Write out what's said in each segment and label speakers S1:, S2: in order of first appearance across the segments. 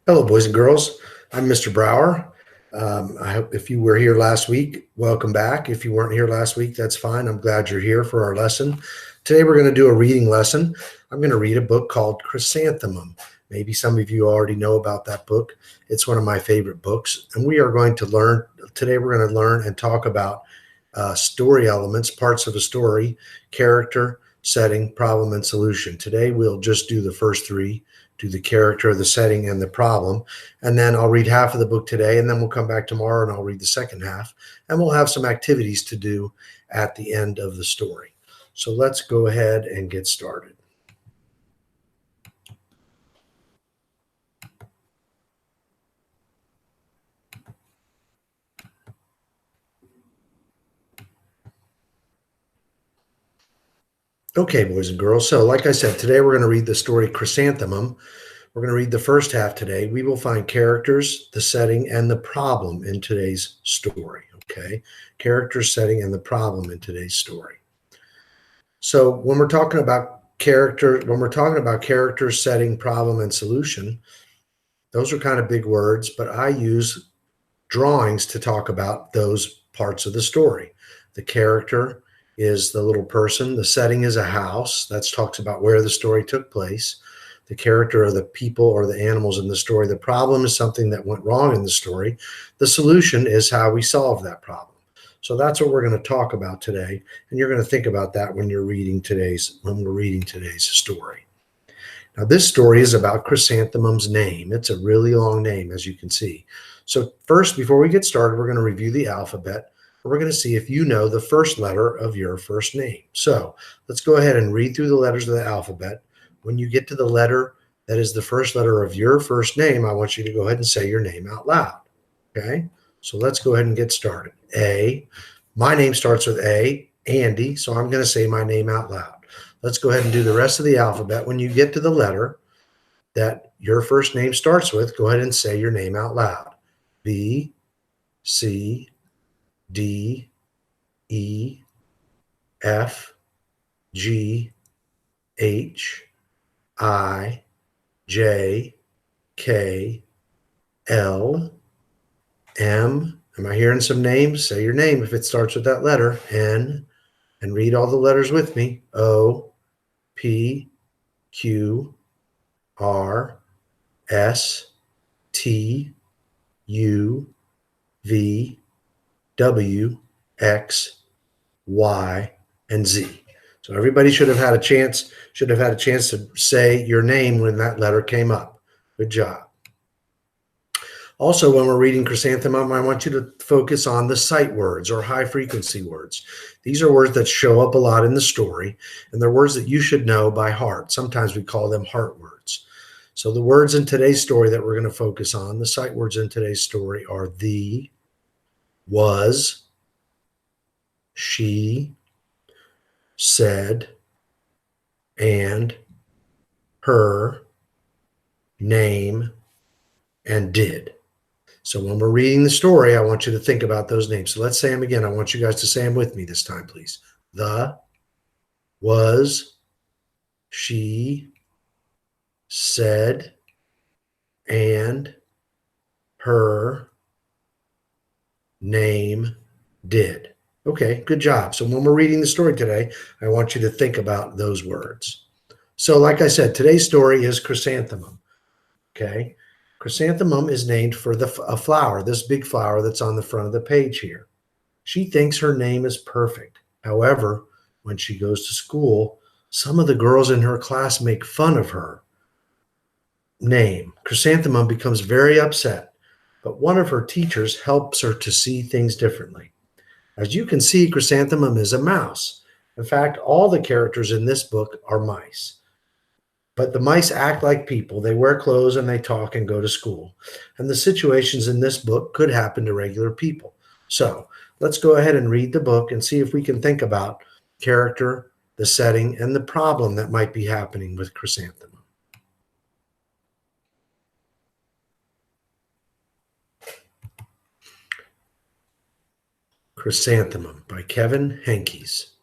S1: Hello, boys and girls. I'm Mr. Brower. I hope if you were here last week, welcome back. If you weren't here last week, that's fine. I'm glad you're here for our lesson. Today, we're going to do a reading lesson. I'm going to read a book called Chrysanthemum. Maybe some of you already know about that book. It's one of my favorite books. And we are going to learn, today we're going to learn and talk about story elements, parts of a story, character, setting, problem, and solution. Today, we'll just do the first three. Do the character, the setting, and the problem. And then I'll read half of the book today, and then we'll come back tomorrow and I'll read the second half. And we'll have some activities to do at the end of the story. So let's go ahead and get started. Okay, boys and girls. So like I said, today we're going to read the story Chrysanthemum. We're going to read the first half today. We will find characters, the setting, and the problem in today's story. Okay, characters, setting, and the problem in today's story. So when we're talking about character, setting, problem, and solution, those are kind of big words, but I use drawings to talk about those parts of the story. The character is the little person. The setting is a house. That talks about where the story took place. The character are the people or the animals in the story. The problem is something that went wrong in the story. The solution is how we solve that problem. So that's what we're going to talk about today. And you're going to think about that when we're reading today's story. Now, this story is about Chrysanthemum's name. It's a really long name, as you can see. So first, before we get started, we're going to review the alphabet. We're going to see if you know the first letter of your first name. So let's go ahead and read through the letters of the alphabet. When you get to the letter that is the first letter of your first name, I want you to go ahead and say your name out loud. Okay? So let's go ahead and get started. A. My name starts with A, Andy, so I'm going to say my name out loud. Let's go ahead and do the rest of the alphabet. When you get to the letter that your first name starts with, go ahead and say your name out loud. B, C, D, E, F, G, H, I, J, K, L, M. Am I hearing some names? Say your name if it starts with that letter. N, and read all the letters with me. O, P, Q, R, S, T, U, V, W, X, Y, and Z. So everybody should have had a chance to say your name when that letter came up. Good job. Also, when we're reading Chrysanthemum, I want you to focus on the sight words or high frequency words. These are words that show up a lot in the story, and they're words that you should know by heart. Sometimes we call them heart words. So the words in today's story that we're going to focus on, the sight words in today's story are the, was, she, said, and, her, name, and did. So when we're reading the story, I want you to think about those names. So let's say them again. I want you guys to say them with me this time, please. The, was, she, said, and, her, name, did. Okay, good job. So when we're reading the story today, I want you to think about those words. So like I said, today's story is Chrysanthemum. Okay, Chrysanthemum is named for a flower, this big flower that's on the front of the page here. She thinks her name is perfect. However, when she goes to school, some of the girls in her class make fun of her name. Chrysanthemum becomes very upset, but one of her teachers helps her to see things differently. As you can see, Chrysanthemum is a mouse. In fact, all the characters in this book are mice. But the mice act like people. They wear clothes and they talk and go to school. And the situations in this book could happen to regular people. So let's go ahead and read the book and see if we can think about character, the setting, and the problem that might be happening with Chrysanthemum. Chrysanthemum by Kevin Henkes.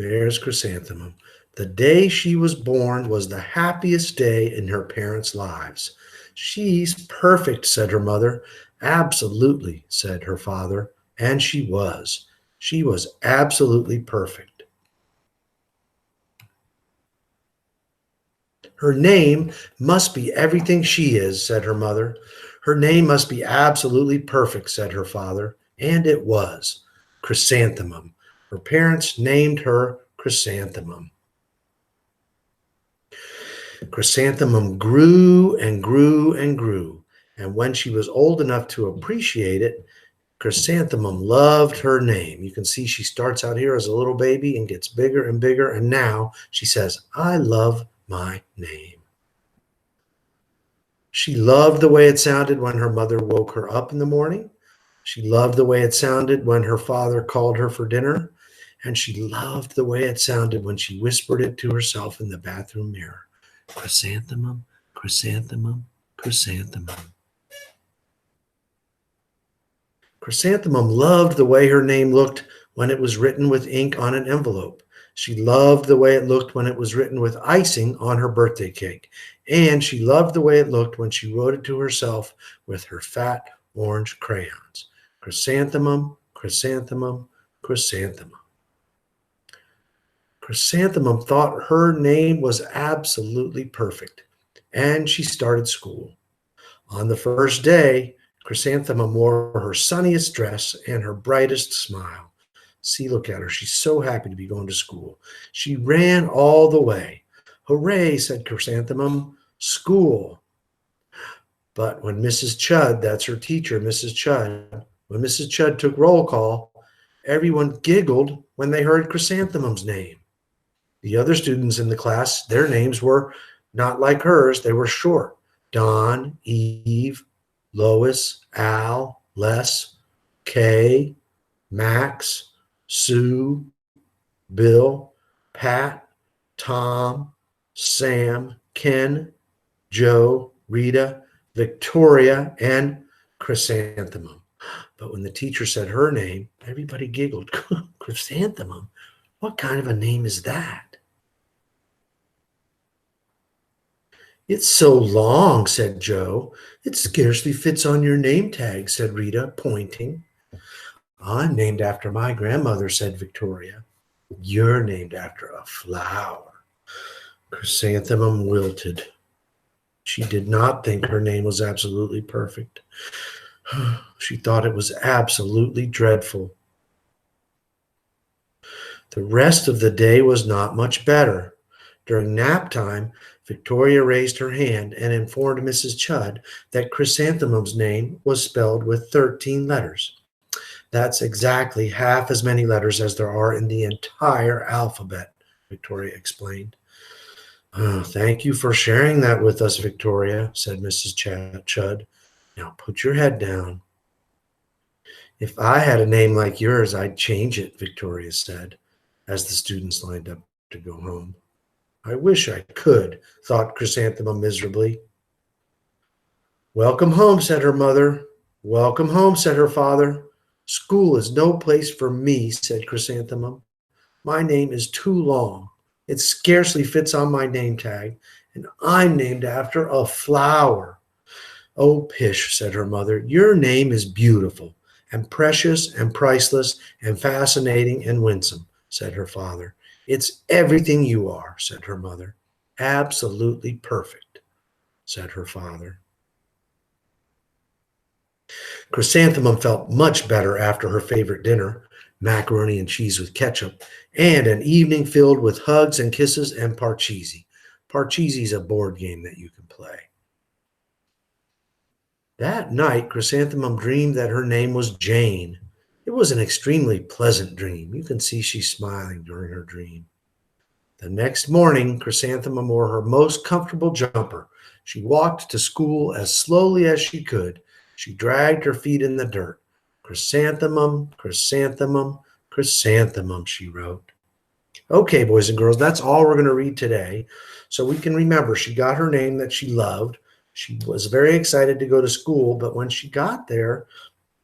S1: There's Chrysanthemum. The day she was born was the happiest day in her parents' lives. She's perfect, said her mother. Absolutely, said her father. And she was. She was absolutely perfect. Her name must be everything she is, said her mother. Her name must be absolutely perfect, said her father. And it was. Chrysanthemum. Her parents named her Chrysanthemum. Chrysanthemum grew and grew and grew, and when she was old enough to appreciate it, Chrysanthemum loved her name. You can see she starts out here as a little baby and gets bigger and bigger, and now she says, I love my name. She loved the way it sounded when her mother woke her up in the morning. She loved the way it sounded when her father called her for dinner. And she loved the way it sounded when she whispered it to herself in the bathroom mirror. Chrysanthemum, chrysanthemum, chrysanthemum. Chrysanthemum loved the way her name looked when it was written with ink on an envelope. She loved the way it looked when it was written with icing on her birthday cake. And she loved the way it looked when she wrote it to herself with her fat orange crayons. Chrysanthemum, chrysanthemum, chrysanthemum. Chrysanthemum thought her name was absolutely perfect, and she started school. On the first day, Chrysanthemum wore her sunniest dress and her brightest smile. See, look at her. She's so happy to be going to school. She ran all the way. Hooray, said Chrysanthemum. School. But when Mrs. Chud, that's her teacher, Mrs. Chud, when Mrs. Chud took roll call, everyone giggled when they heard Chrysanthemum's name. The other students in the class, their names were not like hers. They were short. Don, Eve, Lois, Al, Les, Kay, Max, Sue, Bill, Pat, Tom, Sam, Ken, Joe, Rita, Victoria, and Chrysanthemum. But when the teacher said her name, everybody giggled. Chrysanthemum? What kind of a name is that? It's so long, said Joe. It scarcely fits on your name tag, said Rita, pointing. I'm named after my grandmother, said Victoria. You're named after a flower. Chrysanthemum wilted. She did not think her name was absolutely perfect. She thought it was absolutely dreadful. The rest of the day was not much better. During nap time, Victoria raised her hand and informed Mrs. Chud that Chrysanthemum's name was spelled with 13 letters. That's exactly half as many letters as there are in the entire alphabet, Victoria explained. Oh, thank you for sharing that with us, Victoria, said Mrs. Chud. Now put your head down. If I had a name like yours, I'd change it, Victoria said, as the students lined up to go home. I wish I could, thought Chrysanthemum miserably. Welcome home, said her mother. Welcome home, said her father. School is no place for me, said Chrysanthemum. My name is too long. It scarcely fits on my name tag, and I'm named after a flower. Oh, pish, said her mother. Your name is beautiful and precious and priceless and fascinating and winsome, said her father. It's everything you are, said her mother. Absolutely perfect, said her father. Chrysanthemum felt much better after her favorite dinner, macaroni and cheese with ketchup, and an evening filled with hugs and kisses and Parcheesi. Parcheesi is a board game that you can play. That night, Chrysanthemum dreamed that her name was Jane. It was an extremely pleasant dream. You can see she's smiling during her dream. The next morning, Chrysanthemum wore her most comfortable jumper. She walked to school as slowly as she could. She dragged her feet in the dirt. Chrysanthemum, chrysanthemum, chrysanthemum, she wrote. Okay, boys and girls, that's all we're going to read today. So we can remember she got her name that she loved. She was very excited to go to school, but when she got there,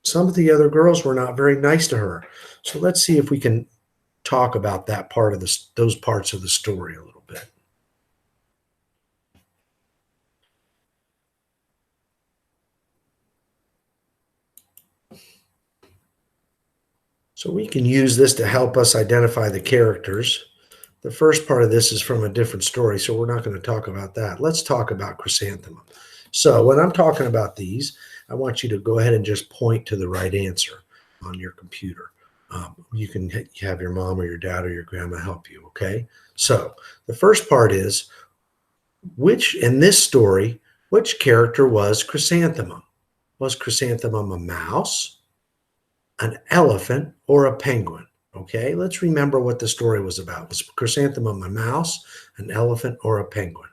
S1: some of the other girls were not very nice to her. So let's see if we can talk about that part of those parts of the story a little bit. So we can use this to help us identify the characters. The first part of this is from a different story, so we're not going to talk about that. Let's talk about chrysanthemum. So when I'm talking about these, I want you to go ahead and just point to the right answer on your computer. You can have your mom or your dad or your grandma help you, okay? So the first part is, in this story, which character was Chrysanthemum? Was Chrysanthemum a mouse, an elephant, or a penguin? Okay, let's remember what the story was about. Was Chrysanthemum a mouse, an elephant, or a penguin?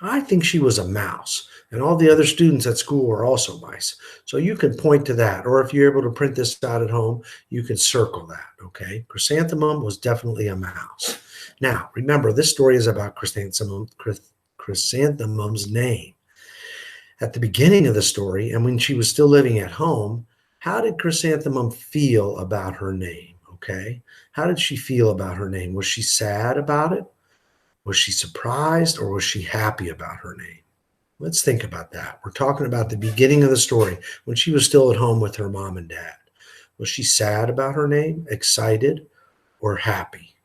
S1: I think she was a mouse, and all the other students at school were also mice. So you can point to that, or if you're able to print this out at home, you can circle that, okay? Chrysanthemum was definitely a mouse. Now, remember, this story is about Chrysanthemum's name. At the beginning of the story, and when she was still living at home, how did Chrysanthemum feel about her name, okay? How did she feel about her name? Was she sad about it? Was she surprised, or was she happy about her name? Let's think about that. We're talking about the beginning of the story when she was still at home with her mom and dad. Was she sad about her name, excited, or happy?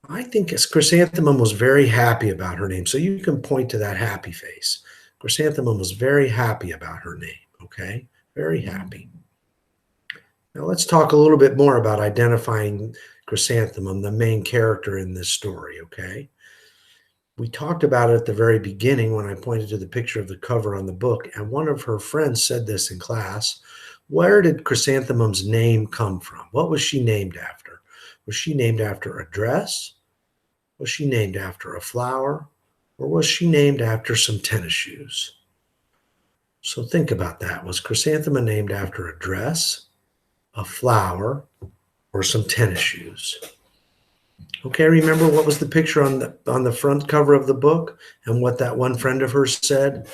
S1: I think Chrysanthemum was very happy about her name. So you can point to that happy face. Chrysanthemum was very happy about her name, okay? Very happy. Now let's talk a little bit more about identifying Chrysanthemum, the main character in this story, okay? We talked about it at the very beginning when I pointed to the picture of the cover on the book, and one of her friends said this in class. Where did Chrysanthemum's name come from? What was she named after? Was she named after a dress? Was she named after a flower? Or was she named after some tennis shoes? So think about that. Was Chrysanthemum named after a dress, a flower, or some tennis shoes? Okay, remember what was the picture on the front cover of the book and what that one friend of hers said?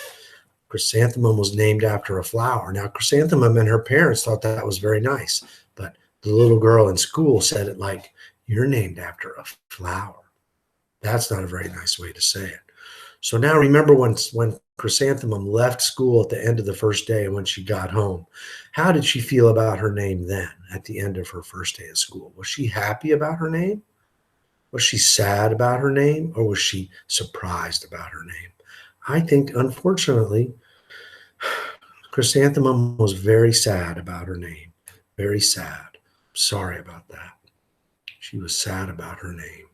S1: Chrysanthemum was named after a flower. Now, Chrysanthemum and her parents thought that was very nice, but the little girl in school said it like, you're named after a flower. That's not a very nice way to say it. So now remember when Chrysanthemum left school at the end of the first day and when she got home, how did she feel about her name then at the end of her first day of school? Was she happy about her name? Was she sad about her name, or was she surprised about her name? I think, unfortunately, Chrysanthemum was very sad about her name. Very sad. Sorry about that. She was sad about her name.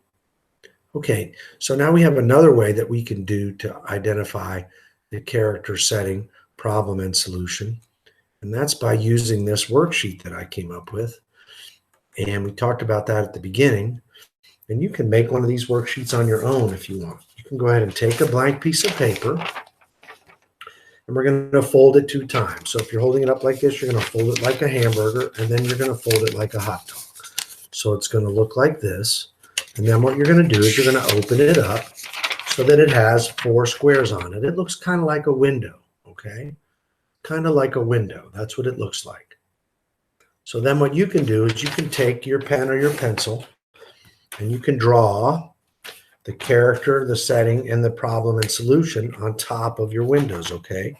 S1: Okay, so now we have another way that we can do to identify the character, setting, problem, and solution. And that's by using this worksheet that I came up with. And we talked about that at the beginning. And you can make one of these worksheets on your own if you want. You can go ahead and take a blank piece of paper, and we're going to fold it 2 times. So if you're holding it up like this, you're going to fold it like a hamburger, and then you're going to fold it like a hot dog. So it's going to look like this. And then what you're going to do is you're going to open it up so that it has 4 squares on it. It looks kind of like a window, okay? Kind of like a window. That's what it looks like. So then what you can do is you can take your pen or your pencil, and you can draw the character, the setting, and the problem and solution on top of your windows, okay?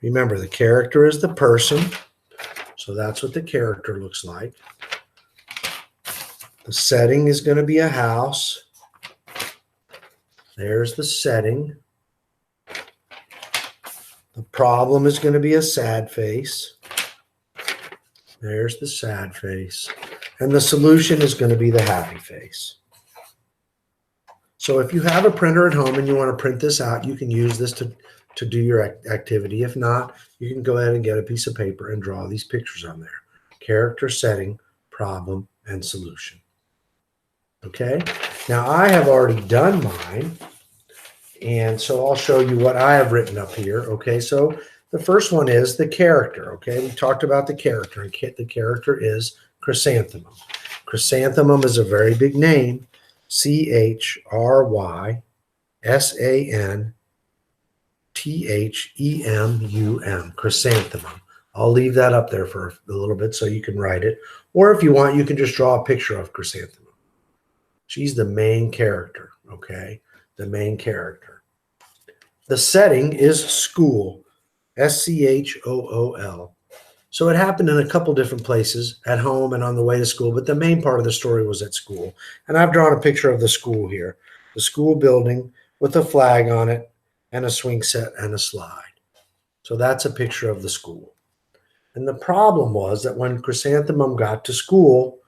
S1: Remember, the character is the person, so that's what the character looks like. The setting is going to be a house. There's the setting. The problem is going to be a sad face. There's the sad face. And the solution is going to be the happy face. So if you have a printer at home and you want to print this out, you can use this to do your activity. If not, you can go ahead and get a piece of paper and draw these pictures on there. Character, setting, problem, and solution. Okay? Now I have already done mine, and so I'll show you what I have written up here. Okay, so the first one is the character. Okay, we talked about the character, and the character is Chrysanthemum. Chrysanthemum is a very big name. Chrysanthemum. Chrysanthemum. I'll leave that up there for a little bit so you can write it. Or if you want, you can just draw a picture of Chrysanthemum. She's the main character, okay? The main character. The setting is school, school. So it happened in a couple different places, at home and on the way to school, but the main part of the story was at school. And I've drawn a picture of the school here, the school building with a flag on it and a swing set and a slide. So that's a picture of the school. And the problem was that when Chrysanthemum got to school,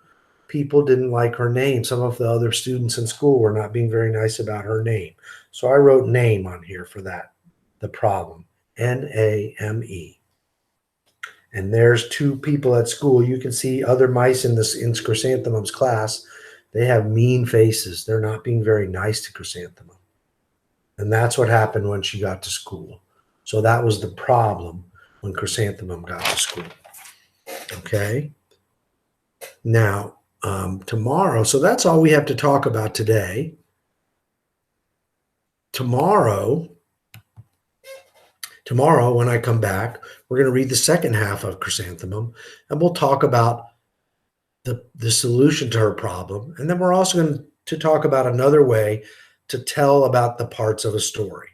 S1: people didn't like her name. Some of the other students in school were not being very nice about her name. So I wrote name on here for that, the problem, Name. And there's two people at school. You can see other mice in Chrysanthemum's class. They have mean faces. They're not being very nice to Chrysanthemum. And that's what happened when she got to school. So that was the problem when Chrysanthemum got to school. Okay. Now, tomorrow, so that's all we have to talk about today. Tomorrow, when I come back, we're going to read the second half of Chrysanthemum, and we'll talk about the solution to her problem. And then we're also going to talk about another way to tell about the parts of a story: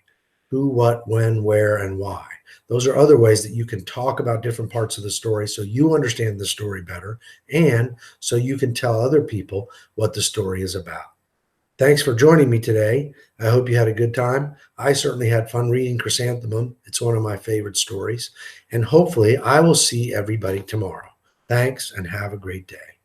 S1: who, what, when, where, and why. Those are other ways that you can talk about different parts of the story so you understand the story better and so you can tell other people what the story is about. Thanks for joining me today. I hope you had a good time. I certainly had fun reading Chrysanthemum. It's one of my favorite stories. And hopefully I will see everybody tomorrow. Thanks and have a great day.